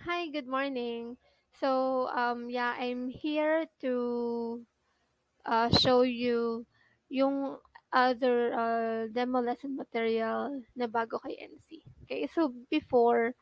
Hi, good morning. I'm here to show you yung other demo lesson material na bago kay NC. Okay, so before,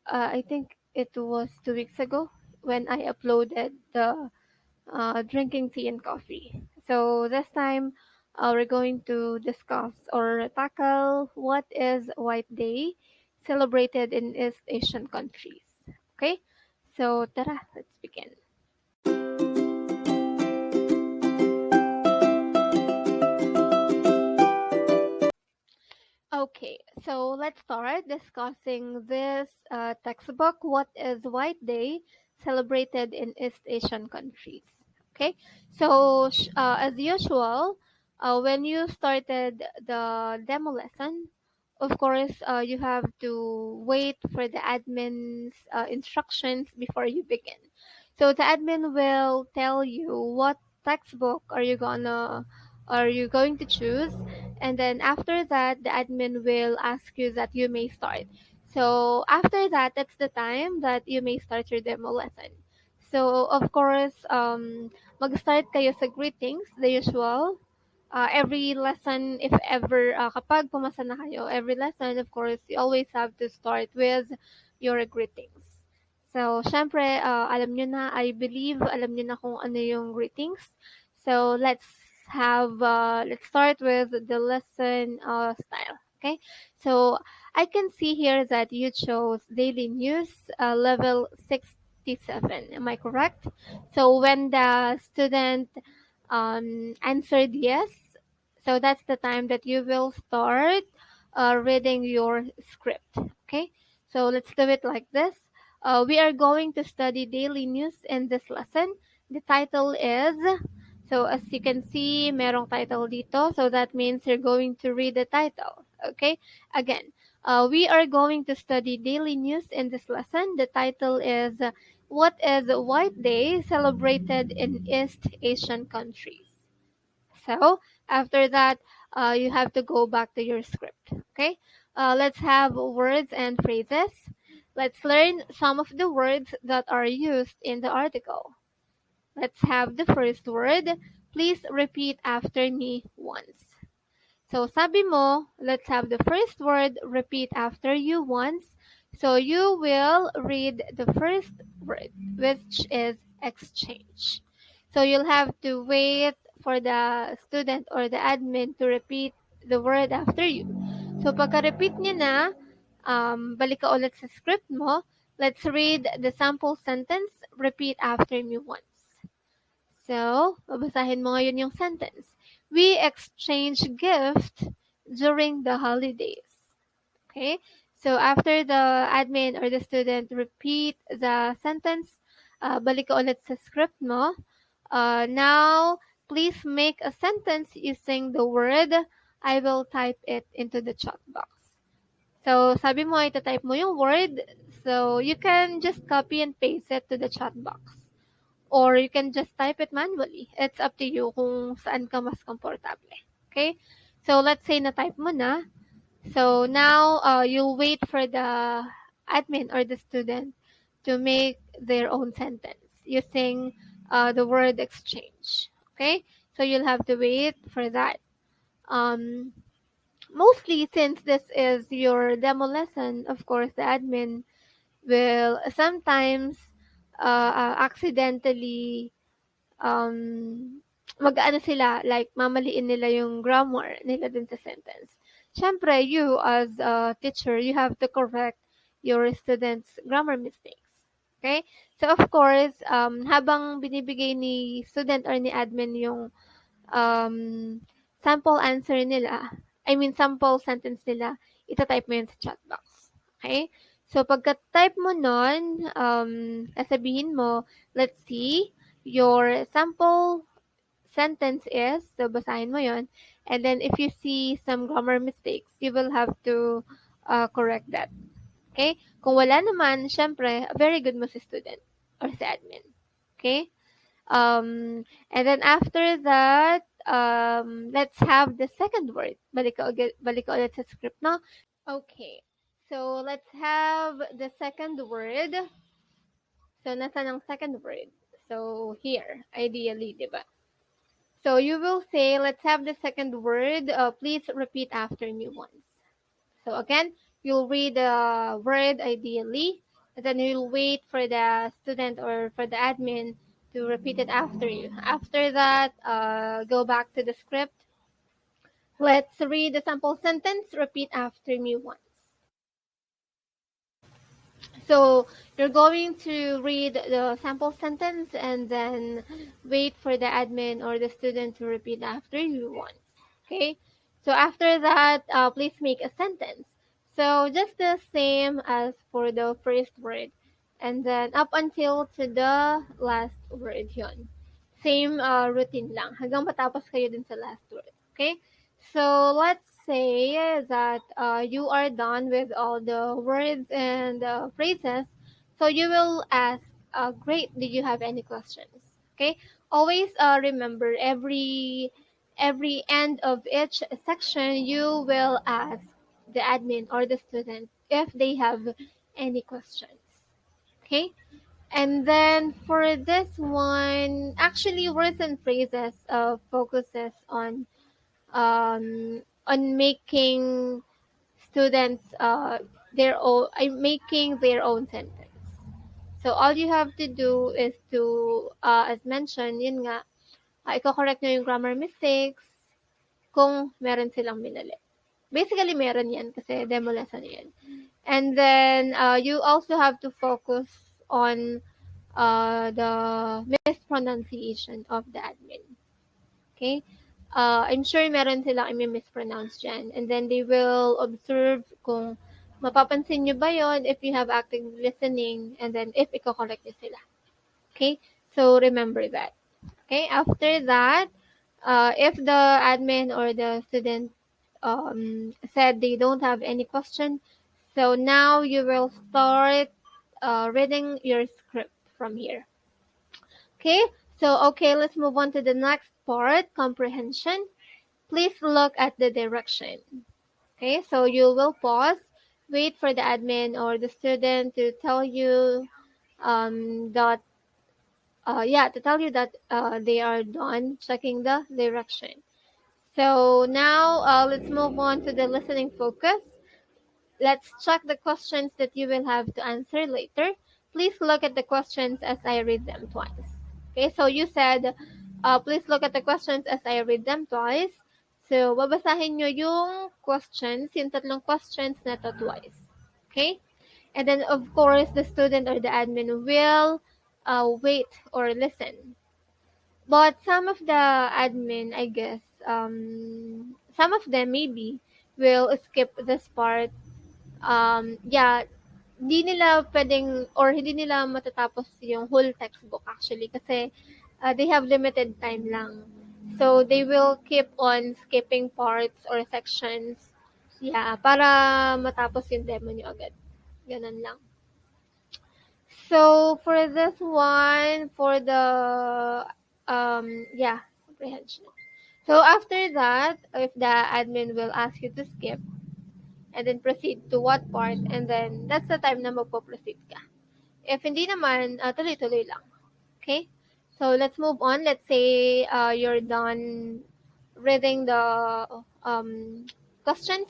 I think it was 2 weeks ago when I uploaded the drinking tea and coffee. So this time, we're going to discuss or tackle what is White Day celebrated in East Asian countries. Okay, so tara, let's begin. Okay, so let's start discussing this textbook. What is White Day celebrated in East Asian countries? Okay, so as usual, when you started the demo lesson, of course, you have to wait for the admin's instructions before you begin. So the admin will tell you what textbook are you going to choose, and then after that the admin will ask you that you may start. So after that, that's the time that you may start your demo lesson. So of course, mag-start kayo sa greetings, the usual. Every lesson, if ever, kapag pumasa na kayo, every lesson, of course, you always have to start with your greetings. So, syempre, alam nyo na, I believe, alam nyo na kung ano yung greetings. So, let's start with the lesson style. Okay? So, I can see here that you chose daily news, level 67. Am I correct? So, when the student answered yes, so that's the time that you will start reading your script. Okay, so let's do it like this. We are going to study daily news in this lesson. The title is, so as you can see, merong title dito. So that means you're going to read the title. Okay, again, we are going to study daily news in this lesson. The title is, what is White Day celebrated in East Asian countries? So after that, you have to go back to your script. Okay, let's have words and phrases. Let's learn some of the words that are used in the article. Let's have the first word. Please repeat after me once. So sabi mo, let's have the first word repeat after you once. So you will read the first word, which is exchange. So you'll have to wait for the student or the admin to repeat the word after you. So pagka-repeat niya na, balik ka ulit sa script mo. Let's read the sample sentence. Repeat after me once. So, babasahin mo ngayon yung sentence. We exchange gift during the holidays. Okay? So, after the admin or the student repeat the sentence, balik ka ulit sa script mo. Now, please make a sentence using the word. I will type it into the chat box. So, sabi mo, ita-type mo yung word. So, you can just copy and paste it to the chat box. Or you can just type it manually. It's up to you kung saan ka mas komportable. Okay? So, let's say na-type mo na. So, now, you'll wait for the admin or the student to make their own sentence using the word exchange. Okay? So, you'll have to wait for that. Mostly, since this is your demo lesson, of course, the admin will sometimes accidentally mag-ano sila, like mamaliin nila yung grammar nila dun sa sentence. Siyempre, you as a teacher, you have to correct your students' grammar mistakes. Okay? So, of course, habang binibigay ni student or ni admin yung um, sample answer nila, I mean, sample sentence nila, itatype mo yun sa chat box. Okay? So, pagka-type mo nun, sasabihin mo, let's see, your sample sentence is, so basahin mo yon. And then, if you see some grammar mistakes, you will have to correct that. Okay? Kung wala naman, syempre, very good mo si student or si admin. Okay? And then after that, let's have the second word. Balik ka ulit sa script, no? Okay. So let's have the second word. So, nasaan ang second word? So, here, ideally, di ba? So, you will say, let's have the second word. Please repeat after me once. So, again, you'll read the word ideally, and then you'll wait for the student or for the admin to repeat it after you. After that, go back to the script. Let's read the sample sentence. Repeat after me once. So you're going to read the sample sentence and then wait for the admin or the student to repeat after you once. Okay? So after that, please make a sentence. So just the same as for the first word. And then up until to the last word yun. Same routine lang. Hanggang matapos kayo din sa last word. Okay? So let's say that you are done with all the words and phrases. So you will ask, great, did you have any questions? Okay? Always remember every end of each section you will ask the admin or the student if they have any questions. Okay? And then for this one, actually words and phrases focuses making students making their own sentence. So all you have to do is to as mentioned, yun nga, i-correct nyo yung grammar mistakes kung meron silang minali. Basically meron yan kasi demo lesson yan. And then you also have to focus on the mispronunciation of the admin. Okay? I'm sure meron silang i-mispronounce dyan. And then they will observe kung mapapansin nyo ba yon if you have active listening and then if i-correct nyo sila. Okay? So, remember that. Okay? After that, if the admin or the student said they don't have any question, so now you will start reading your script from here. Okay, so let's move on to the next part, comprehension. Please look at the direction. Okay, so you will pause, wait for the admin or the student to tell you that they are done checking the direction. So now let's move on to the listening focus. Let's check the questions that you will have to answer later. Please look at the questions as I read them twice. Okay, so you said, please look at the questions as I read them twice. So, babasahin nyo yung questions, yung tatlong questions na to twice. Okay? And then, of course, the student or the admin will wait or listen. But some of the admin, I guess, some of them maybe will skip this part. Hindi nila pwedeng or hindi nila matatapos yung whole textbook actually kasi they have limited time lang. So they will keep on skipping parts or sections. Para matapos yung demo nyo agad. Ganun lang. So for this one, for the comprehension. So after that, if the admin will ask you to skip, and then proceed to what part, and then that's the time na magpo-proceed ka. If hindi naman, tuloy-tuloy lang. Okay? So, let's move on. Let's say you're done reading the questions.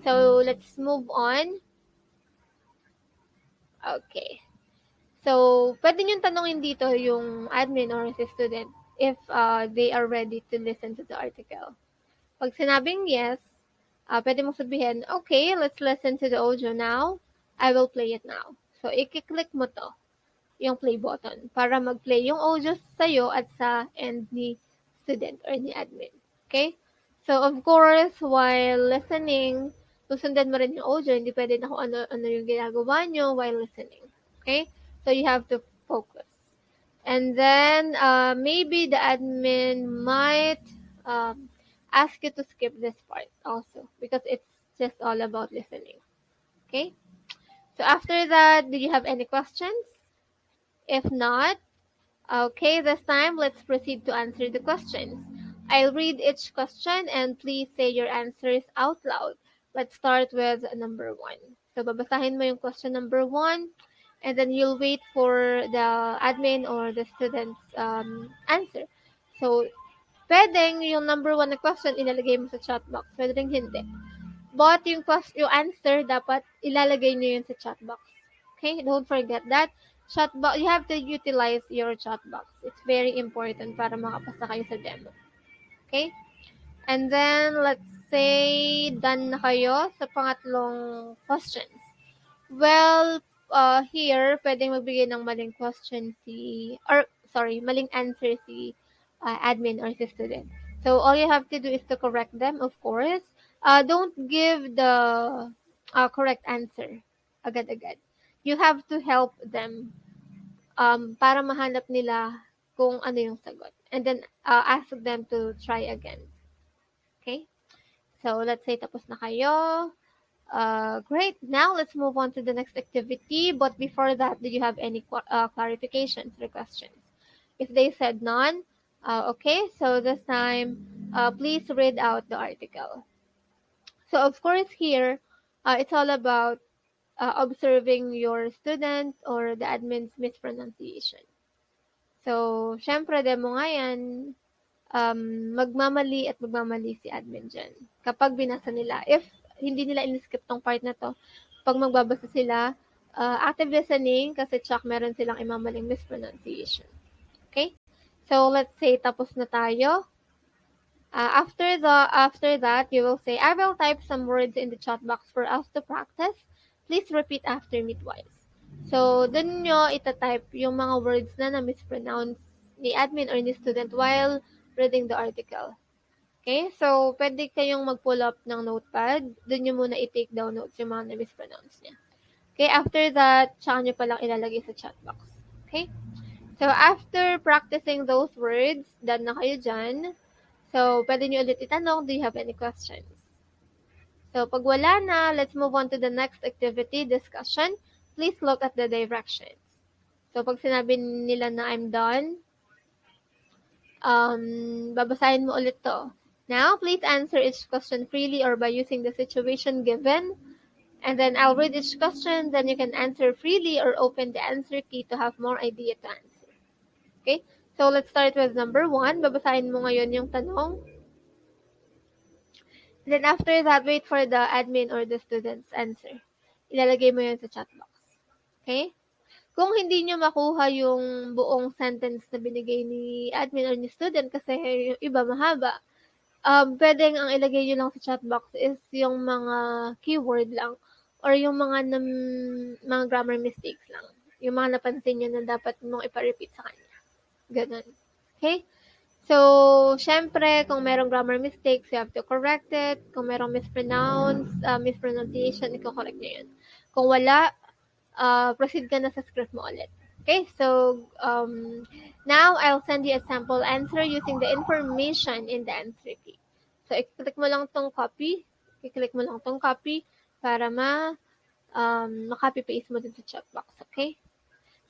So, let's move on. Okay. So, pwede nyo tanongin dito yung admin or si student if they are ready to listen to the article. Pag sinabing yes, pwede mong sabihin, okay, let's listen to the audio now. I will play it now. So, i-click mo to, yung play button, para mag-play yung audio sa'yo at sa end ni student or ni admin. Okay? So, of course, while listening, susundan mo rin yung audio. Hindi pwede na kung ano yung ginagawa nyo while listening. Okay? So, you have to focus. And then, maybe the admin might ask you to skip this part also because it's just all about listening. Okay? So after that, do you have any questions? If not, okay, this time let's proceed to answer the questions. I'll read each question and please say your answers out loud. Let's start with number 1. So babasahin mo yung question number 1 and then you'll wait for the admin or the student's answer. So, pwedeng yung number one na question ilalagay mo sa chat box, pwedeng hindi. But yung answer dapat ilalagay niyo yun sa chat box. Okay? Don't forget that. Chat box, you have to utilize your chat box. It's very important para makapasa kayo sa demo. Okay? And then, let's say, done na kayo sa pangatlong questions. Well, here, pwedeng magbigay ng maling maling answer si admin or si student. So, all you have to do is to correct them, of course. Don't give the correct answer agad-agad. You have to help them para mahanap nila kung ano yung sagot. And then, ask them to try again. Okay? So, let's say tapos na kayo. Great. Now, let's move on to the next activity. But before that, do you have any clarifications or questions? If they said none, okay. So this time, please read out the article. So, of course, here, it's all about observing your student or the admin's mispronunciation. So, syempre, demo nga yan, magmamali at magmamali si admin dyan. Kapag binasa nila, if hindi nila in-skip tong part na to, pag magbabasa sila, active listening, kasi check meron silang imamaling mispronunciation. Okay? So, let's say, tapos na tayo. After that, you will say, I will type some words in the chat box for us to practice. Please repeat after me twice. So, dun nyo itatype yung mga words na mispronounce ni admin or ni student while reading the article. Okay? So, pwede kayong mag-pull up ng notepad. Dun nyo muna i-take down notes yung mga na-mispronounce niya. Okay? After that, tsaka nyo palang ilalagay sa chat box. Okay? So, after practicing those words, done na kayo dyan. So, pwede nyo ulit itanong, do you have any questions? So, pag wala na, let's move on to the next activity, discussion. Please look at the directions. So, pag sinabi nila na I'm done, babasahin mo ulit to. Now, please answer each question freely or by using the situation given. And then I'll read each question, then you can answer freely or open the answer key to have more idea to answer. Okay? So, let's start with number 1. Babasahin mo ngayon yung tanong. Then after that, wait for the admin or the student's answer. Ilalagay mo yun sa chat box. Okay? Kung hindi nyo makuha yung buong sentence na binigay ni admin or ni student kasi yung iba mahaba, pwedeng ang ilagay nyo lang sa chat box is yung mga keyword lang or yung mga grammar mistakes lang. Yung mga napansin nyo na dapat mong ipa-repeat sa kanya. Ganun. Okay? So, syempre, kung merong grammar mistakes, you have to correct it. Kung merong mispronunciation, i-correct nyo yun. Kung wala, proceed ka na sa script mo ulit. Okay, so now I'll send you a sample answer using the information in the answer key. So, i-click mo lang tong copy. I-click mo lang tong copy para ma-copy-paste mo din sa chat box. Okay?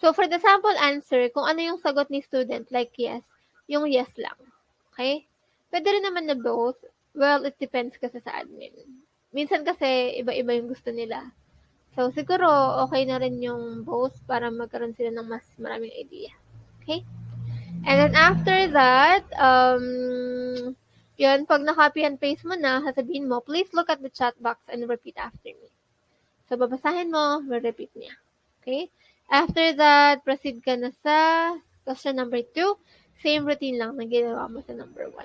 So, for the sample answer, kung ano yung sagot ni student, like yes, yung yes lang. Okay? Pwede rin naman na both. Well, it depends kasi sa admin. Minsan kasi, iba-iba yung gusto nila. So, siguro, okay na rin yung both para magkaroon sila ng mas maraming idea. Okay? And then, after that, yun, pag na-copy and paste mo na, sasabihin mo, please look at the chat box and repeat after me. So, babasahin mo, repeat niya. Okay? After that, proceed ka na sa question number 2. Same routine lang na ginawa mo sa number 1.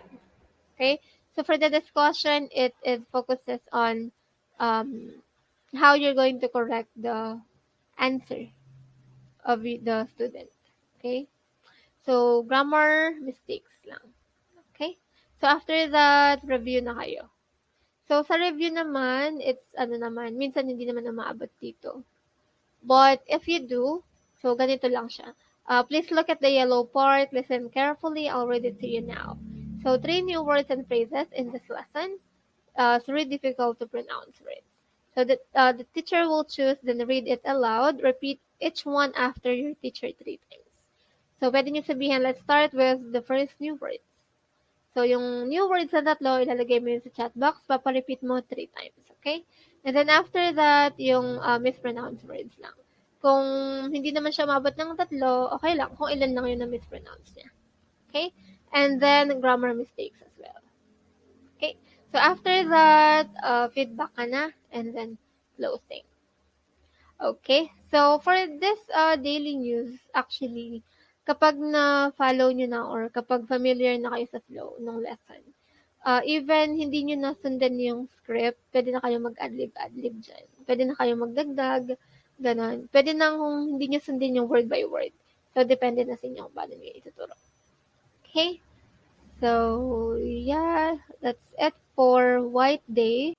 Okay? So, for the discussion, it focuses on how you're going to correct the answer of the student. Okay? So, grammar mistakes lang. Okay? So, after that, review na kayo. So, sa review naman, it's minsan hindi naman umaabot dito. But if you do, so ganito lang siya. Please look at the yellow part. Listen carefully. I'll read it to you now. So 3 new words and phrases in this lesson. 3 difficult to pronounce words. So the teacher will choose, then read it aloud. Repeat each one after your teacher 3 times. So pwede nyo sabihin, let's start with the first new words. So yung new words na tatlo, ilalagay mo yun sa chat box. Paparepeat mo 3 times. Okay? And then after that, yung mispronounced words lang. Kung hindi naman siya umabot ng 3, okay lang kung ilan lang yung na-mispronounce niya. Okay? And then, grammar mistakes as well. Okay? So, after that, feedback ka na, and then closing. Okay? So, for this daily news, actually, kapag na-follow nyo na or kapag familiar na kayo sa flow ng lesson, even hindi nyo nasundan yung script, pwede na kayo mag-adlib dyan. Pwede na kayo magdagdag, ganon. Pwede na kung hindi nyo sundin yung word by word. So, depende na sa inyo kung paano nyo ituturo. Okay? So, yeah, that's it for White Day.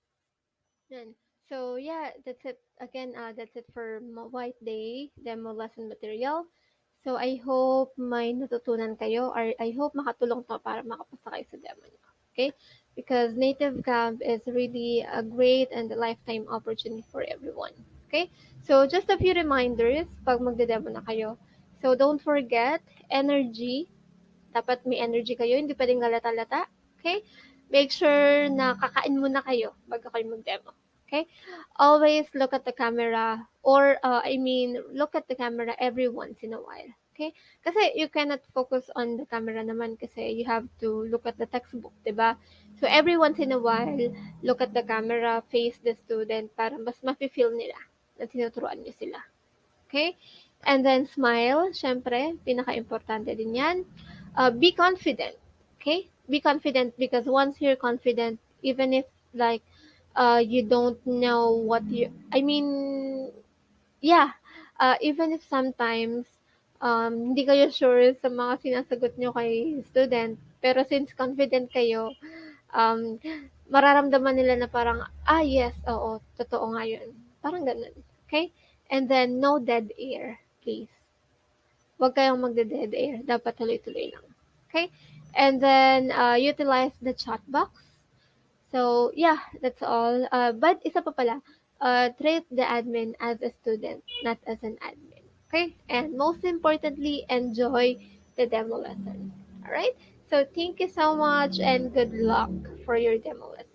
Yan. So, yeah, that's it. Again, that's it for White Day demo lesson material. So, I hope may natutunan kayo or I hope makatulong to para makapasa kayo sa demo nyo. Okay? Because Nativecamp is really a great and a lifetime opportunity for everyone. Okay? So, just a few reminders pag magde-demo na kayo. So, don't forget, energy. Dapat may energy kayo, hindi pwedeng galata-lata. Okay? Make sure na kakain muna kayo bago kayo mag-demo. Okay? Always look at the camera or look at the camera every once in a while. Okay? Kasi you cannot focus on the camera naman kasi you have to look at the textbook, 'di ba? So every once in a while, look at the camera, face the student para mas mafe-feel nila na tinuturuan niyo sila. Okay? And then smile, syempre, pinaka-importante din 'yan. Be confident. Okay? Be confident because once you're confident, even if like you don't know what you yeah, even if sometimes hindi kayo sure sa mga sinasagot nyo kay student, pero since confident kayo, um, mararamdaman nila na parang, yes, oo, totoo nga yun. Parang ganun. Okay? And then, no dead air, please. Huwag kayong magde-dead air. Dapat tuloy-tuloy lang. Okay? And then, utilize the chat box. So, yeah, that's all. But isa pa pala, treat the admin as a student, not as an admin. Okay? And most importantly, enjoy the demo lesson. Alright? So, thank you so much and good luck for your demo lesson.